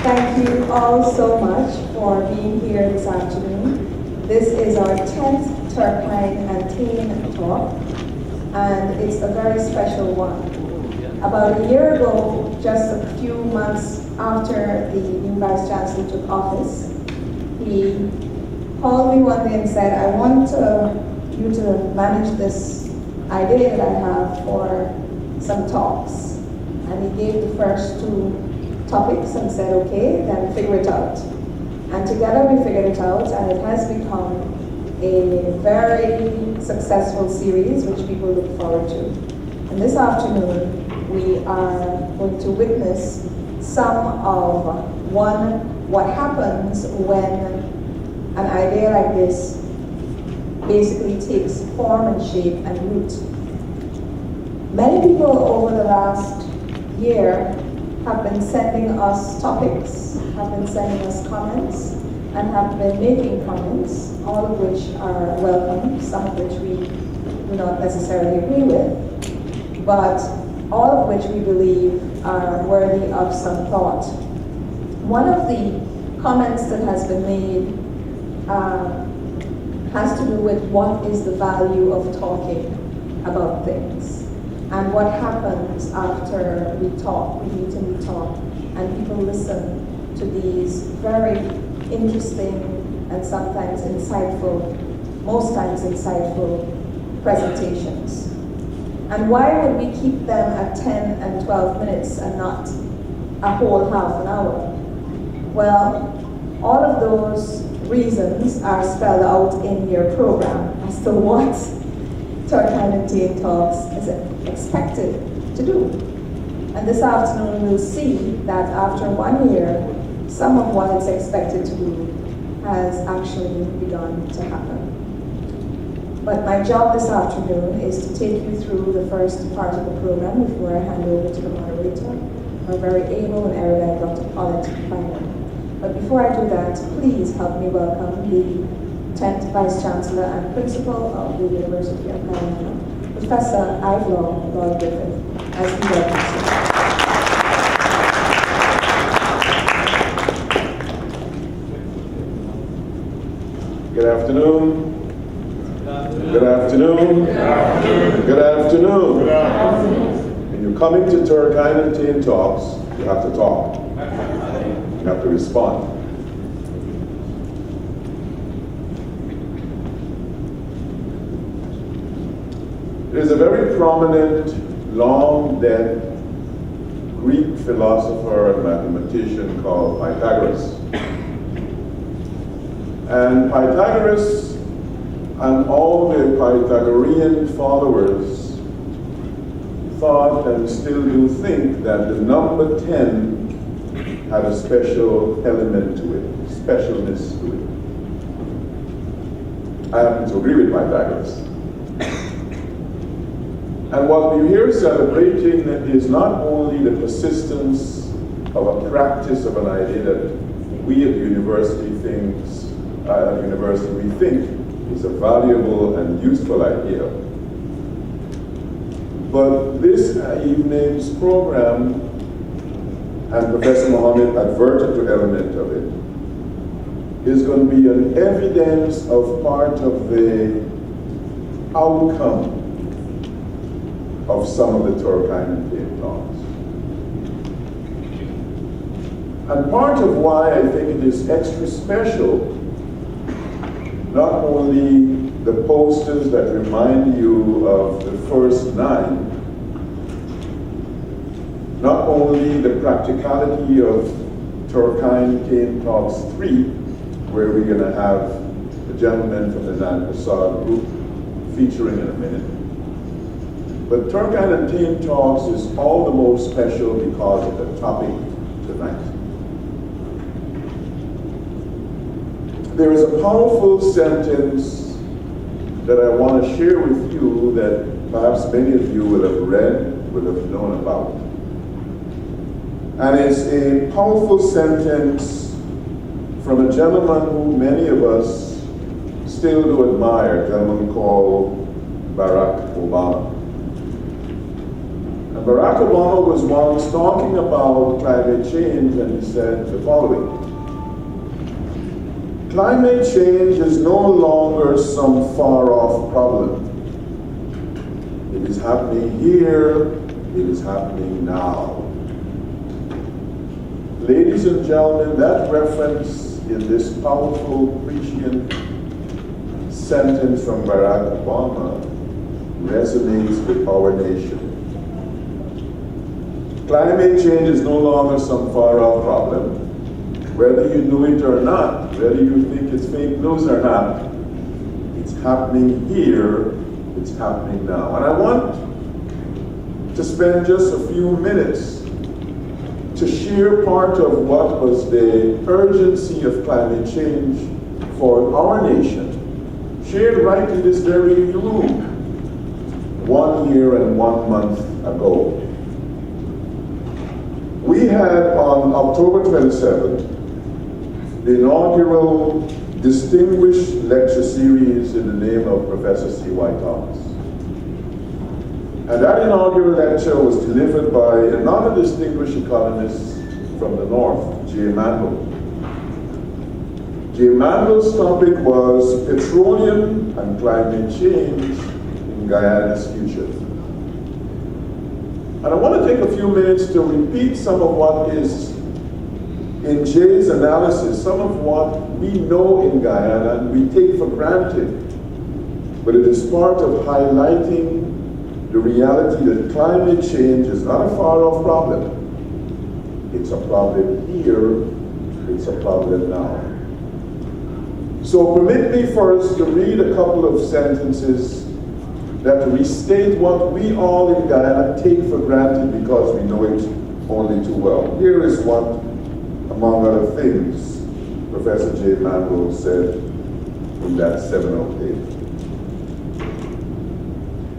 Thank you all so much for being here this afternoon. This is our 10th Turkeyen Tain talk, and it's a very special one. About a year ago, just a few months after the new Vice Chancellor took office, he called me one day and said, I want you to manage this idea that I have for some talks. And he gave the first two topics and said, okay, then figure it out. And together we figured it out, and it has become a very successful series which people look forward to. And this afternoon, we are going to witness some of what happens when an idea like this basically takes form and shape and root. Many people over the last year have been sending us topics, have been sending us comments, and have been making comments, all of which are welcome, some of which we do not necessarily agree with, but all of which we believe are worthy of some thought. One of the comments that has been made has to do with what is the value of talking about things and what happens after we talk, we meet and we talk, and people listen to these very interesting and sometimes insightful, most times insightful presentations. And why would we keep them at 10 and 12 minutes and not a whole half an hour? Well, all of those reasons are spelled out in your program as to what Turkeyen Tain Talks is expected to do. And this afternoon we'll see that after 1 year, some of what it's expected to do has actually begun to happen. But my job this afternoon is to take you through the first part of the program before I hand over to the moderator, our very able and erudite Dr. Paulette Bynoe. But before I do that, please help me welcome the 10th Vice Chancellor and Principal of the University of Guyana, Professor Admiral Reuben, as he welcomes you. Good afternoon. Good afternoon. Good afternoon. Good afternoon. Good afternoon. When you're coming to Turkeyen Tain Talks, you have to talk. You have to respond. There is a very prominent, long-dead Greek philosopher and mathematician called Pythagoras. And Pythagoras and all the Pythagorean followers thought and still do think that the number 10 had a special element to it, specialness to it. I happen to agree with Pythagoras. And what we're here celebrating is not only the persistence of a practice of an idea that we at the university we think is a valuable and useful idea. But this evening's program, and Professor Mohammed adverted to element of it, is going to be an evidence of part of the outcome of some of the Turkeyen Tain Talks. And part of why I think it is extra special, not only the posters that remind you of the first 9, not only the practicality of Turkeyen Tain Talks 3, where we're going to have the gentleman from the Nan group featuring in a minute, but Turkeyen Tain Talks is all the more special because of the topic tonight. There is a powerful sentence that I want to share with you that perhaps many of you will have read, will have known about. And it's a powerful sentence from a gentleman who many of us still do admire, a gentleman called Barack Obama. And And Barack Obama was once talking about climate change, and he said the following: climate change is no longer some far-off problem. It is happening here, it is happening now. Ladies and gentlemen, that reference in this powerful prescient sentence from Barack Obama resonates with our nation. Climate change is no longer some far-off problem. Whether you know it or not, whether you think it's fake news or not, it's happening here, it's happening now. And I want to spend just a few minutes to share part of what was the urgency of climate change for our nation, shared right in this very room 1 year and 1 month ago. We had on October 27th the inaugural distinguished lecture series in the name of Professor C.Y. Thomas. And that inaugural lecture was delivered by another distinguished economist from the north, J. Mandel. J. Mandel's topic was petroleum and climate change in Guyana's future. And I want to take a few minutes to repeat some of what is in Jay's analysis, some of what we know in Guyana and we take for granted, but it is part of highlighting the reality that climate change is not a far-off problem. It's a problem here, it's a problem now. So permit me first to read a couple of sentences that restate what we all in Guyana take for granted because we know it only too well. Here is what, among other things, Professor J. Mandel said in that seminal paper.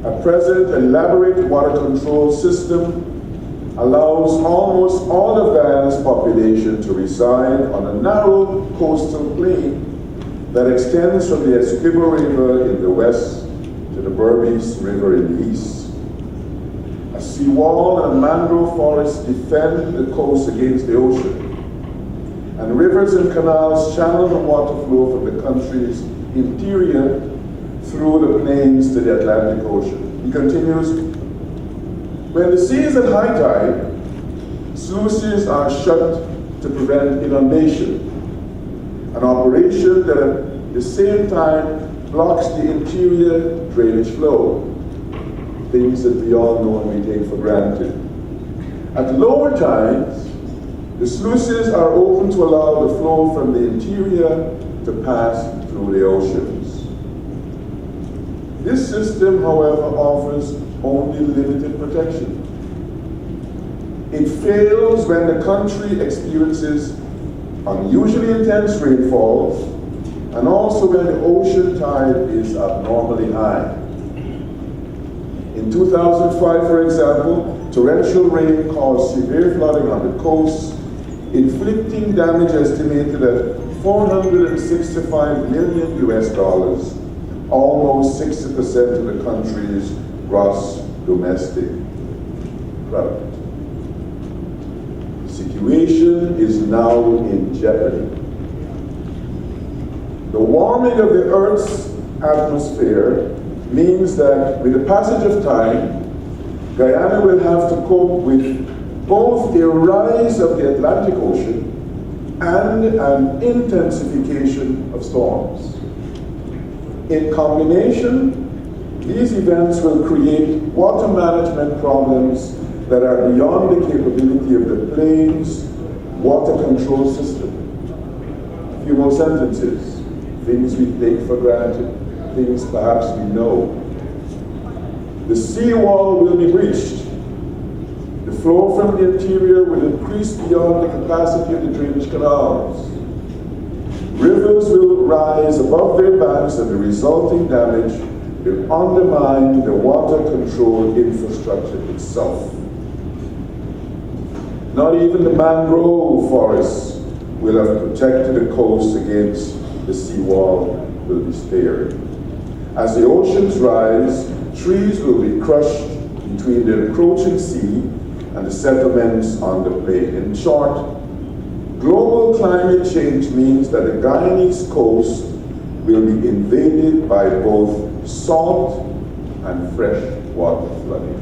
At present, an elaborate water control system allows almost all of Guyana's population to reside on a narrow coastal plain that extends from the Essequibo River in the west to the Berbice River in the east. A seawall and a mangrove forest defend the coast against the ocean, and rivers and canals channel the water flow from the country's interior through the plains to the Atlantic Ocean. He continues, when the sea is at high tide, sluices are shut to prevent inundation, an operation that at the same time blocks the interior drainage flow, things that we all know and we take for granted. At lower tides, the sluices are open to allow the flow from the interior to pass through the oceans. This system, however, offers only limited protection. It fails when the country experiences unusually intense rainfalls and also when the ocean tide is abnormally high. In 2005, for example, torrential rain caused severe flooding on the coast, inflicting damage estimated at $465 million US, almost 60% of the country's gross domestic product. The situation is now in jeopardy. The warming of the Earth's atmosphere means that with the passage of time, Guyana will have to cope with both a rise of the Atlantic Ocean and an intensification of storms. In combination, these events will create water management problems that are beyond the capability of the plains water control system. A few more sentences, things we take for granted, things perhaps we know. The seawall will be breached. The flow from the interior will increase beyond the capacity of the drainage canals. Rivers will rise above their banks and the resulting damage will undermine the water control infrastructure itself. Not even the mangrove forests will have protected the coast against the seawall will be spared. As the oceans rise, trees will be crushed between the encroaching sea and the settlements on the plain. In short, global climate change means that the Guyanese coast will be invaded by both salt and fresh water flooding.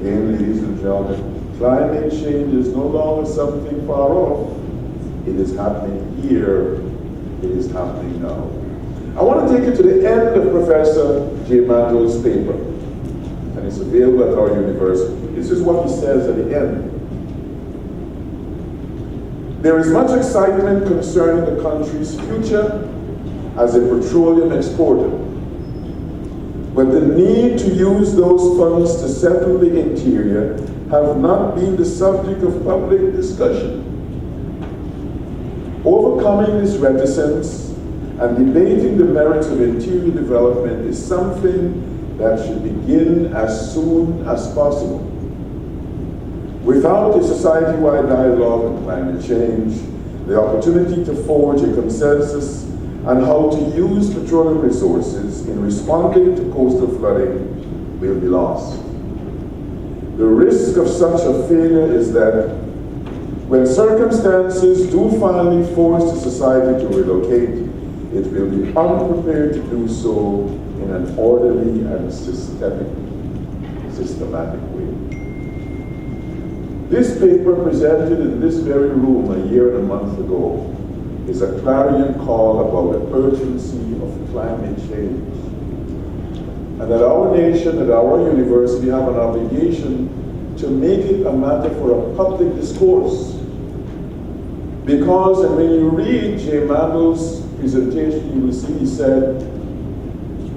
Again, ladies and gentlemen, climate change is no longer something far off. It is happening here. It is happening now. I want to take you to the end of Professor J. Mandel's paper, and it's available at our university. This is what he says at the end. There is much excitement concerning the country's future as a petroleum exporter, but the need to use those funds to settle the interior have not been the subject of public discussion. Overcoming this reticence and debating the merits of interior development is something that should begin as soon as possible. Without a society-wide dialogue on climate change, the opportunity to forge a consensus on how to use petroleum resources in responding to coastal flooding will be lost. The risk of such a failure is that when circumstances do finally force the society to relocate, it will be unprepared to do so in an orderly and systematic way. This paper, presented in this very room a year and a month ago, is a clarion call about the urgency of climate change. And that our nation, that our university have an obligation to make it a matter for a public discourse. Because, and when you read J. Mandel's presentation, you will see he said,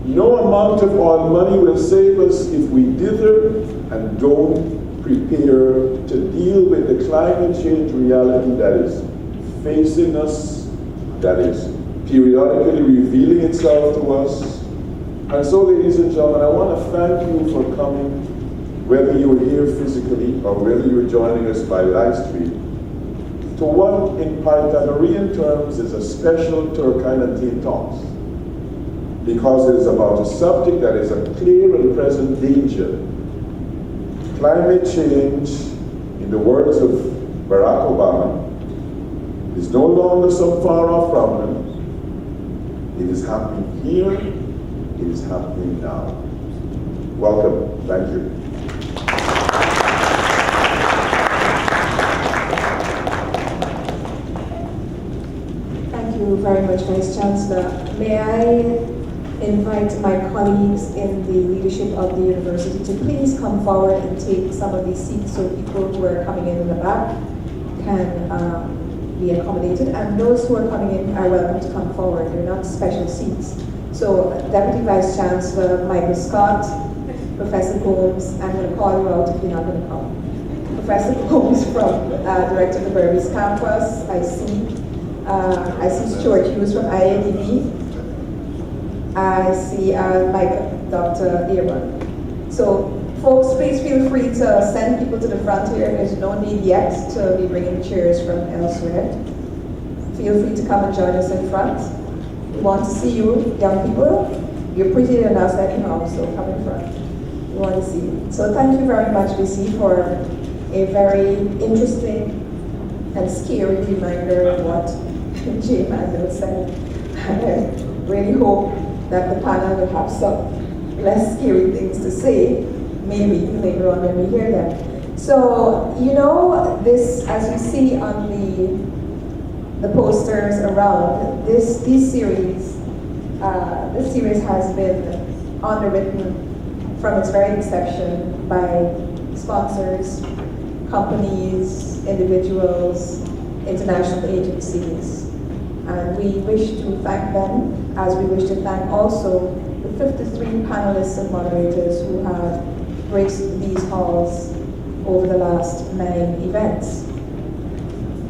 no amount of oil money will save us if we dither and don't prepare to deal with the climate change reality that is facing us, that is periodically revealing itself to us. And so, ladies and gentlemen, I want to thank you for coming, whether you were here physically or whether you were joining us by live stream, to what in Pythagorean terms is a special Turkeyen Tain talks, because it is about a subject that is a clear and present danger. Climate change, in the words of Barack Obama, is no longer some far off problem. It is happening here, it is happening now. Welcome, thank you. Thank you very much, Vice Chancellor. May I invite my colleagues in the leadership of the university to please come forward and take some of these seats so people who are coming in the back can be accommodated, and those who are coming in are welcome to come forward. They're not special seats. So Deputy Vice Chancellor Michael Scott, Professor Gomes, I'm going to call you out if you're not going to come. Professor Gomes from Director of the Berbice Campus, I see Stuart Hughes from IADB. I see Dr. Devon. So folks, please feel free to send people to the front here. There's no need yet to be bringing chairs from elsewhere. Feel free to come and join us in front. We want to see you, young people. You're prettier than us anyhow, so come in front. We want to see you. So thank you very much, BC, for a very interesting and scary reminder of what J. Mandel said. I really hope that the panel will have some less scary things to say, maybe later on when we hear them. So, you know, this, as you see on the posters around, this series has been underwritten from its very inception by sponsors, companies, individuals, international agencies. And we wish to thank them, as we wish to thank also the 53 panelists and moderators who have graced these halls over the last 9 events.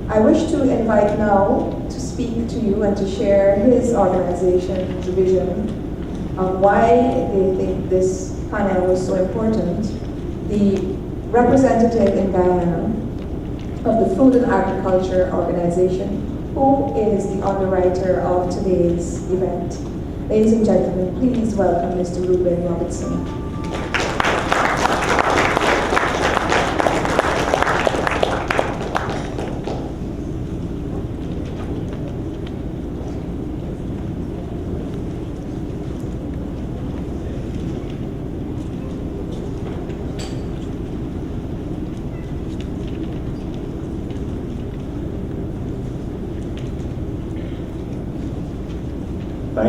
I wish to invite now to speak to you and to share his organization's vision on why they think this panel was so important. The representative in Guyana of the Food and Agriculture Organization, who is the underwriter of today's event. Ladies and gentlemen, please welcome Mr. Reuben Robertson.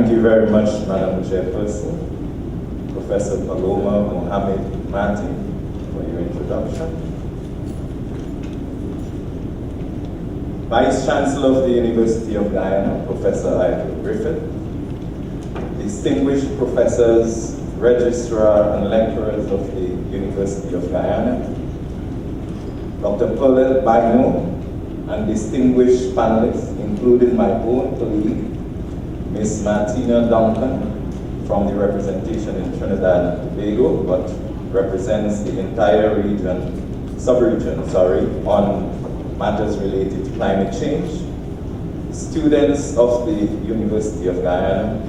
Thank you very much, Madam Chairperson, Professor Paloma Mohammed Martin, for your introduction. Vice Chancellor of the University of Guyana, Professor Admiral Griffith, distinguished professors, registrar, and lecturers of the University of Guyana, Dr. Paulette Bynoe, and distinguished panelists, including my own colleague, Ms. Martina Duncan, from the representation in Trinidad and Tobago, but represents the entire sub-region, on matters related to climate change, students of the University of Guyana,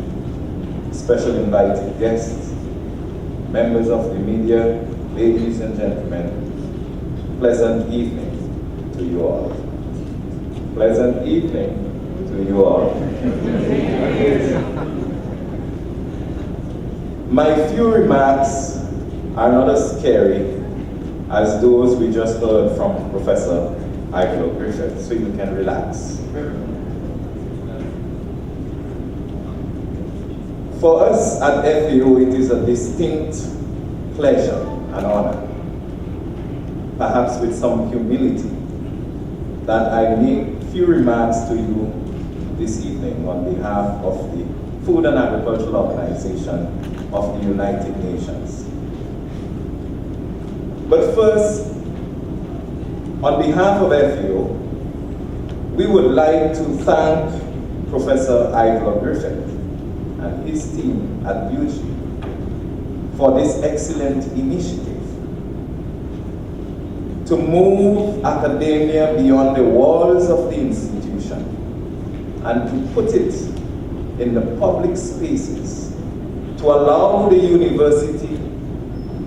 special invited guests, members of the media, ladies and gentlemen, pleasant evening to you all. Pleasant evening to you all. My few remarks are not as scary as those we just heard from Professor Admiral Griffith, so you can relax. For us at FAO, it is a distinct pleasure and honor, perhaps with some humility, that I make few remarks to you this evening on behalf of the Food and Agricultural Organization of the United Nations. But first, on behalf of FAO, we would like to thank Professor Admiral Griffith and his team at UG for this excellent initiative to move academia beyond the walls of the institution and to put it in the public spaces to allow the university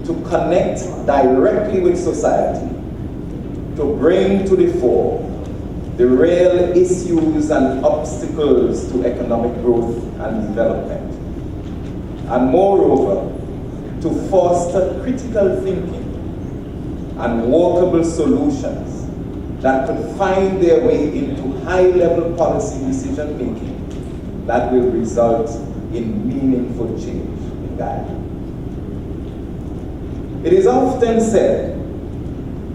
to connect directly with society, to bring to the fore the real issues and obstacles to economic growth and development, and moreover, to foster critical thinking and workable solutions that could find their way into high-level policy decision-making that will result in meaningful change in Guyana. It is often said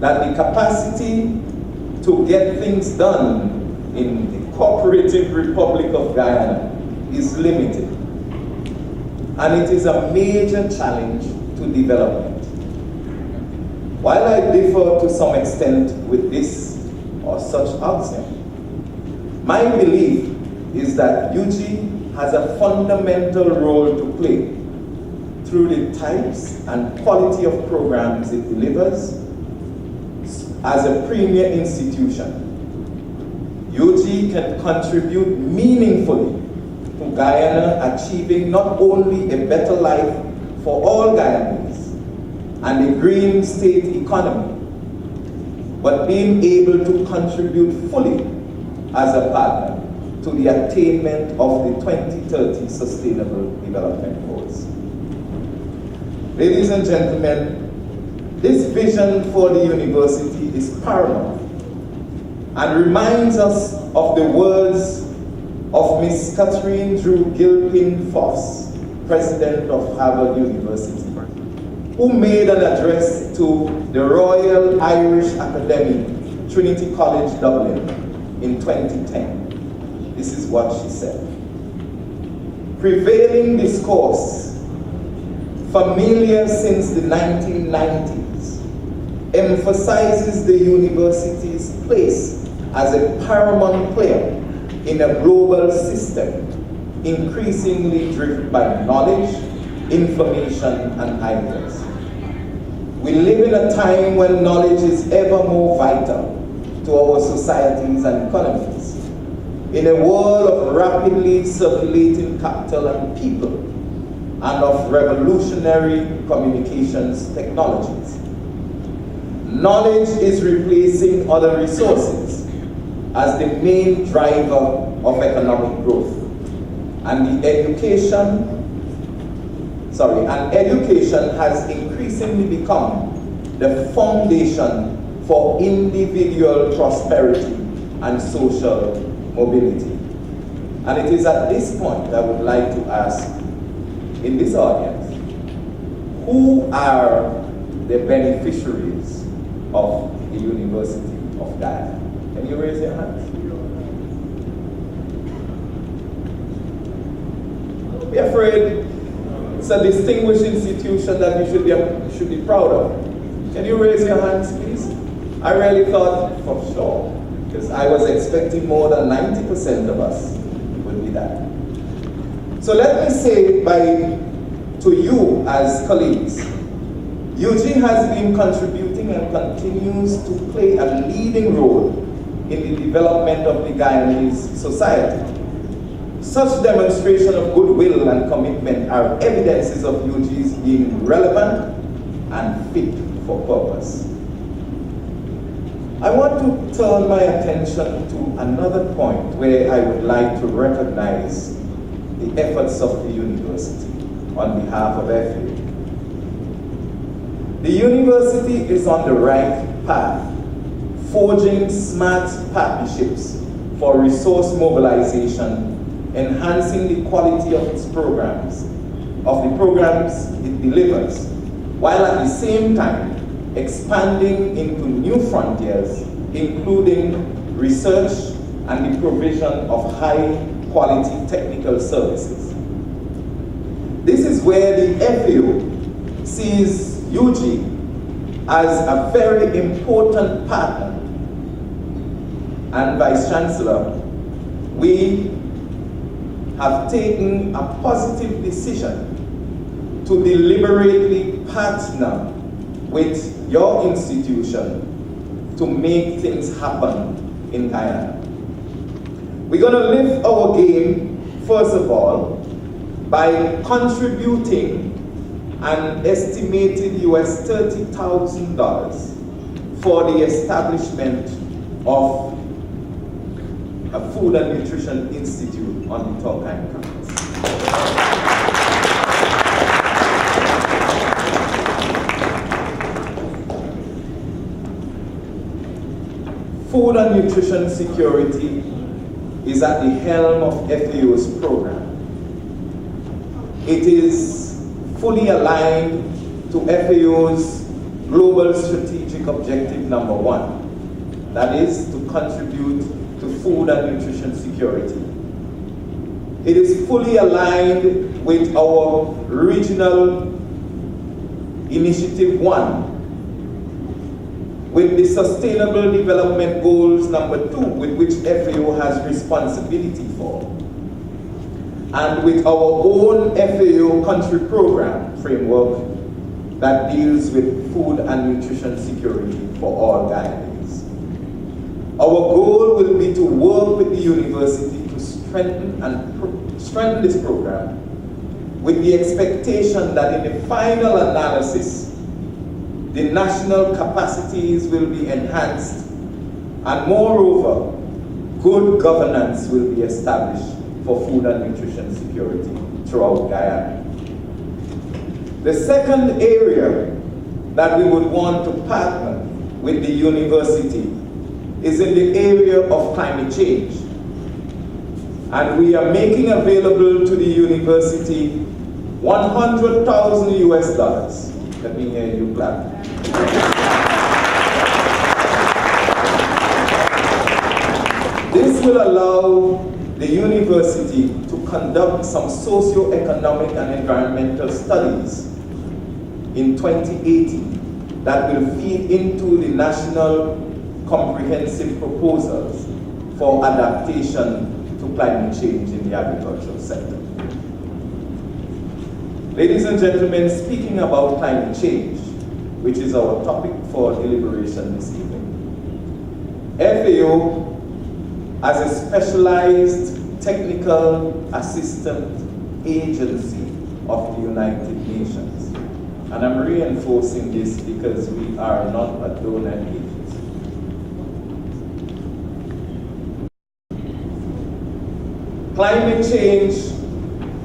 that the capacity to get things done in the cooperative Republic of Guyana is limited, and it is a major challenge to development. While I differ to some extent with this or such axiom, my belief is that UG has a fundamental role to play through the types and quality of programs it delivers. As a premier institution, UG can contribute meaningfully to Guyana achieving not only a better life for all Guyanese and a green state economy, but being able to contribute fully as a partner to the attainment of the 2030 Sustainable Development Goals. Ladies and gentlemen, this vision for the university is paramount and reminds us of the words of Miss Catherine Drew Gilpin Foss, President of Harvard University, who made an address to the Royal Irish Academy, Trinity College, Dublin, in 2010. This is what she said. Prevailing discourse, familiar since the 1990s, emphasizes the university's place as a paramount player in a global system, increasingly driven by knowledge, information, and ideas. We live in a time when knowledge is ever more vital to our societies and economies. In a world of rapidly circulating capital and people, and of revolutionary communications technologies, knowledge is replacing other resources as the main driver of economic growth. And education has increasingly become the foundation for individual prosperity and social mobility. And it is at this point I would like to ask in this audience, who are the beneficiaries of the University of Guyana? Can you raise your hands? Don't be afraid. It's a distinguished institution that you should be proud of. Can you raise your hands, please? I really thought for sure, because I was expecting more than 90% of us would be that. So let me say to you as colleagues, UG has been contributing and continues to play a leading role in the development of the Guyanese society. Such demonstration of goodwill and commitment are evidences of UG's being relevant and fit for purpose. I want to turn my attention to another point where I would like to recognize the efforts of the university on behalf of FAO. The university is on the right path, forging smart partnerships for resource mobilization, enhancing the quality of its programs, of the programs it delivers, while at the same time expanding into new frontiers, including research and the provision of high-quality technical services. This is where the FAO sees UG as a very important partner. And Vice Chancellor, we have taken a positive decision to deliberately partner with your institution to make things happen in Guyana. We're going to lift our game, first of all, by contributing an estimated US $30,000 for the establishment of a Food and Nutrition Institute on the Turkeyen campus. Food and nutrition security is at the helm of FAO's program. It is fully aligned to FAO's Global Strategic Objective number 1, that is to contribute to food and nutrition security. It is fully aligned with our Regional Initiative 1, with the Sustainable Development Goals number 2, with which FAO has responsibility for, and with our own FAO country program framework that deals with food and nutrition security for all Guyanese. Our goal will be to work with the university to strengthen this program with the expectation that in the final analysis, the national capacities will be enhanced, and moreover, good governance will be established for food and nutrition security throughout Guyana. The second area that we would want to partner with the university is in the area of climate change. And we are making available to the university $100,000 US. Let me hear you clap. This will allow the university to conduct some socio-economic and environmental studies in 2018 that will feed into the national comprehensive proposals for adaptation to climate change in the agricultural sector. Ladies and gentlemen, speaking about climate change, which is our topic for deliberation this evening, FAO, as a specialized technical assistant agency of the United Nations, and I'm reinforcing this because we are not a donor agency. Climate change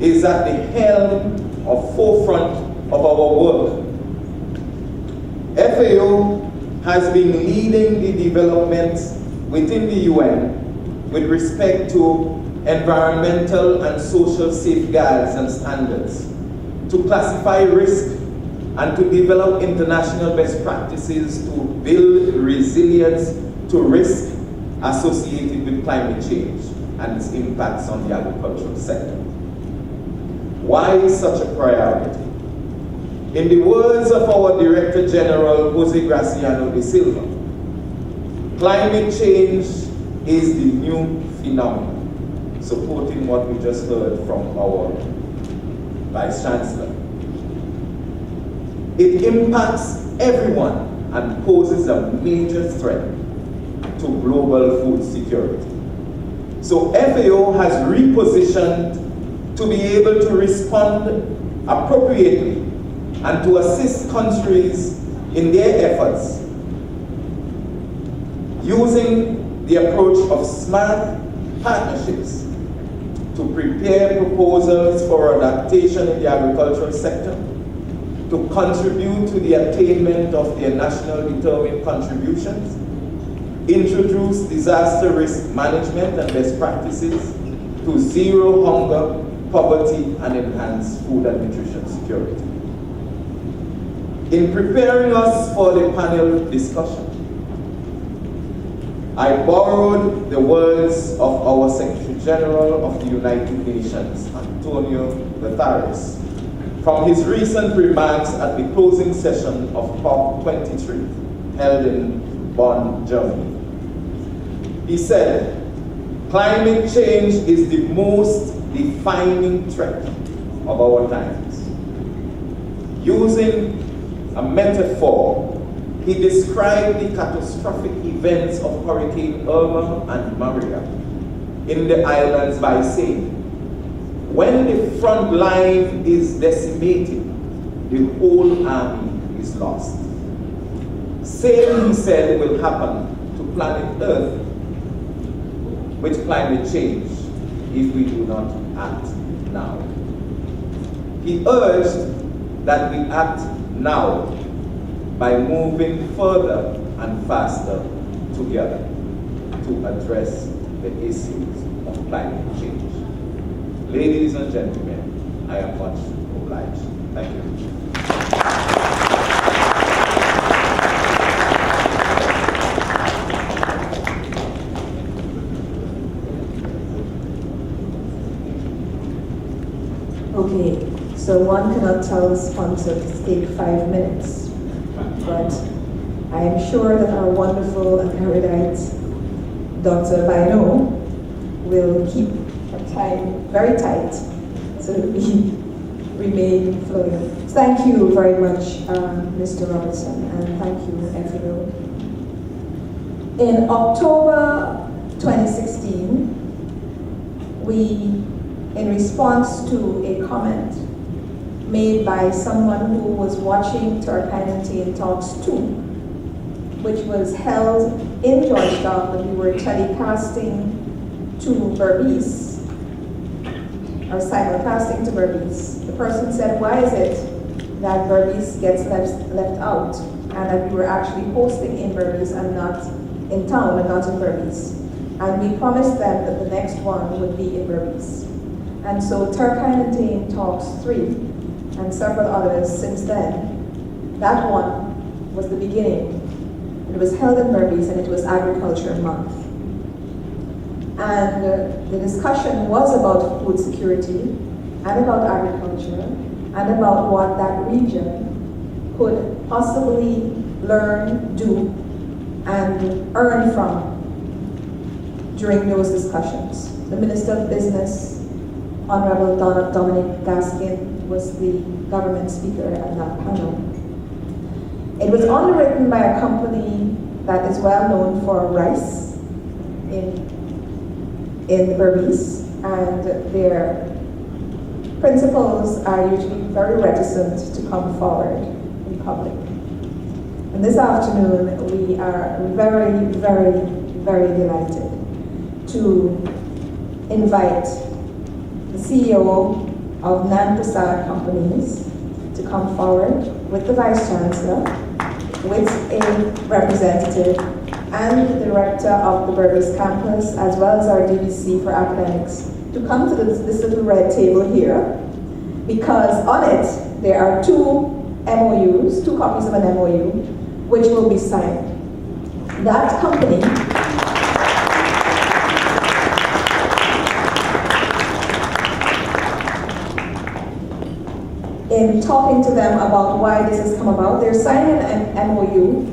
is at the helm or forefront of our work. FAO has been leading the development within the UN with respect to environmental and social safeguards and standards, to classify risk and to develop international best practices to build resilience to risk associated with climate change and its impacts on the agricultural sector. Why is such a priority? In the words of our Director General, Jose Graciano de Silva, climate change is the new phenomenon, supporting what we just heard from our Vice Chancellor. It impacts everyone and poses a major threat to global food security. So FAO has repositioned to be able to respond appropriately and to assist countries in their efforts using the approach of smart partnerships to prepare proposals for adaptation in the agricultural sector, to contribute to the attainment of their national determined contributions, introduce disaster risk management and best practices to zero hunger, poverty, and enhance food and nutrition security. In preparing us for the panel discussion, I borrowed the words of our Secretary General of the United Nations, Antonio Guterres, from his recent remarks at the closing session of COP23, held in Bonn, Germany. He said, climate change is the most defining threat of our times. Using a metaphor, he described the catastrophic events of Hurricane Irma and Maria in the islands by saying, when the front line is decimated, the whole army is lost. Same, he said, will happen to planet Earth with climate change if we do not act now. He urged that we act now by moving further and faster together to address the issues of climate change. Ladies and gentlemen, I am much obliged. Thank you. Okay, so one cannot tell the sponsor to take 5 minutes, but I am sure that our wonderful and erudite Dr. Bynoe will keep her time very tight so that we remain flowing. Thank you very much, Mr. Robertson, and thank you, FAO. In October 2016, in response to a comment made by someone who was watching Turkeyen Tain Talks 2, which was held in Georgetown, but we were telecasting to Berbice, or simulcasting to Berbice. The person said, why is it that Berbice gets left out, and that we were actually hosting in Berbice and not in town and not in Berbice? And we promised them that the next one would be in Berbice. And so Turkeyen Tain Talks 3 and several others since then, that one was the beginning. It was held in Berbice and it was Agriculture Month. And the discussion was about food security and about agriculture and about what that region could possibly learn, do, and earn from during those discussions. The Minister of Business, Honorable Dominic Gaskin, was the government speaker at that panel. It was underwritten by a company that is well known for rice in Berbice, and their principals are usually very reticent to come forward in public. And this afternoon, we are very, very, very delighted to invite the CEO of non-Prasad companies to come forward with the Vice Chancellor, with a representative, and the Director of the Berbice campus, as well as our DVC for academics, to come to this little red table here, because on it there are two MOUs, two copies of an MOU, which will be signed. That company in talking to them about why this has come about, they're signing an MOU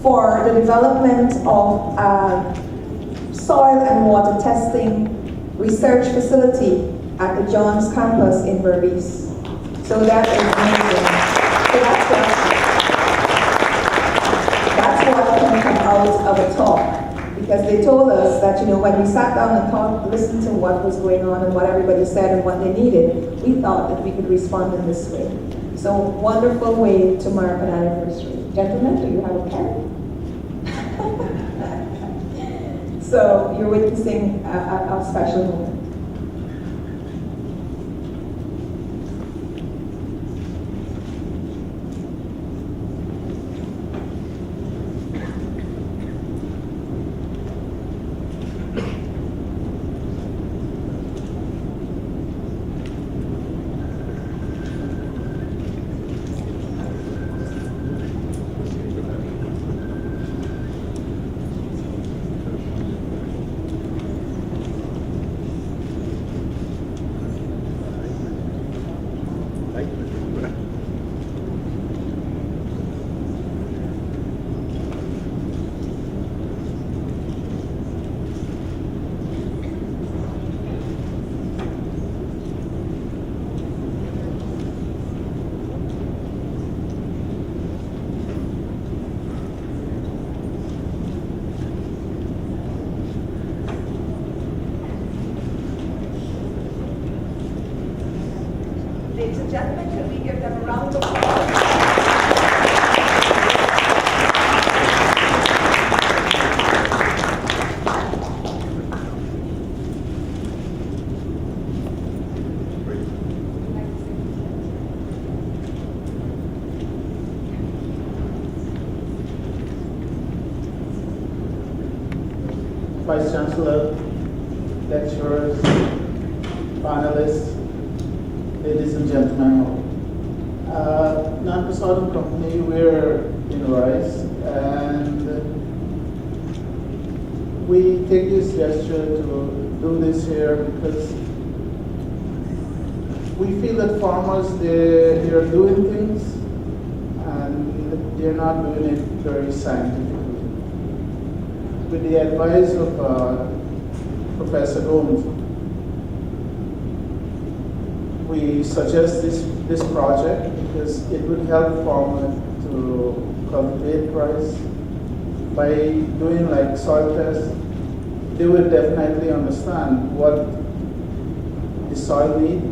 for the development of a soil and water testing research facility at the Johns campus in Berbice. So that is amazing. So that's what can come out of a talk. Because they told us that, you know, when we sat down and talked, listened to what was going on and what everybody said and what they needed, we thought that we could respond in this way. So, wonderful way to mark an anniversary. Gentlemen, do you have a pen? So, you're witnessing a special moment. Ladies and gentlemen, can we give them a round of applause? Vice Chancellor, lecturers, panelists, ladies and gentlemen. Non-Presidency Company, we're in Rice, and we take this gesture to do this here because we feel that farmers, they're doing things and they're not doing it very scientifically. With the advice of Professor Gomin, we suggest this project because it would help farmers to cultivate rice. By doing like soil tests, they would definitely understand what the soil needs.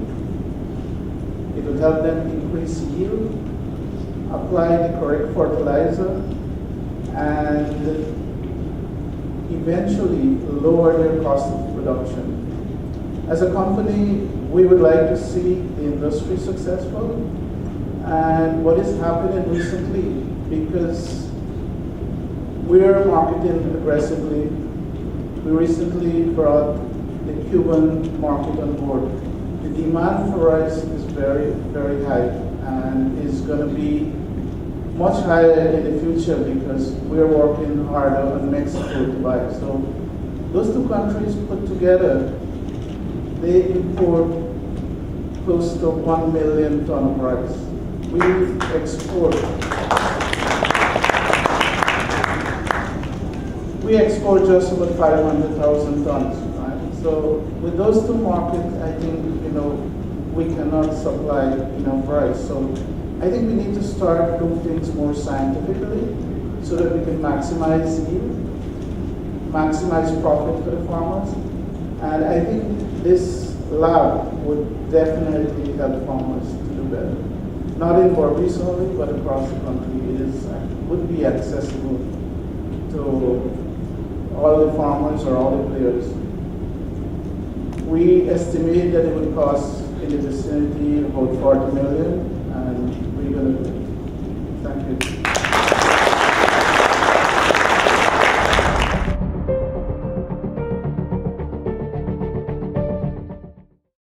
It would help them increase yield, apply the correct fertilizer, and eventually lower their cost of production. As a company, we would like to see the industry successful, and what is happening recently, because we're marketing aggressively. We recently brought the Cuban market on board. The demand for rice is very, very high, and is going to be much higher in the future because we're working harder on Mexico to buy. So those two countries put together, they import close to 1 million tons of rice. We export just about 500,000 tons, right? So with those two markets, I think, we cannot supply enough rice. So I think we need to start doing things more scientifically so that we can maximize yield, maximize profit for the farmers. And I think this lab would definitely help farmers to do better. Not in Berbice only, but across the country. It would be accessible to all the farmers or all the players. We estimate that it would cost in the vicinity of about 40 million, and we're going to do it. Thank you.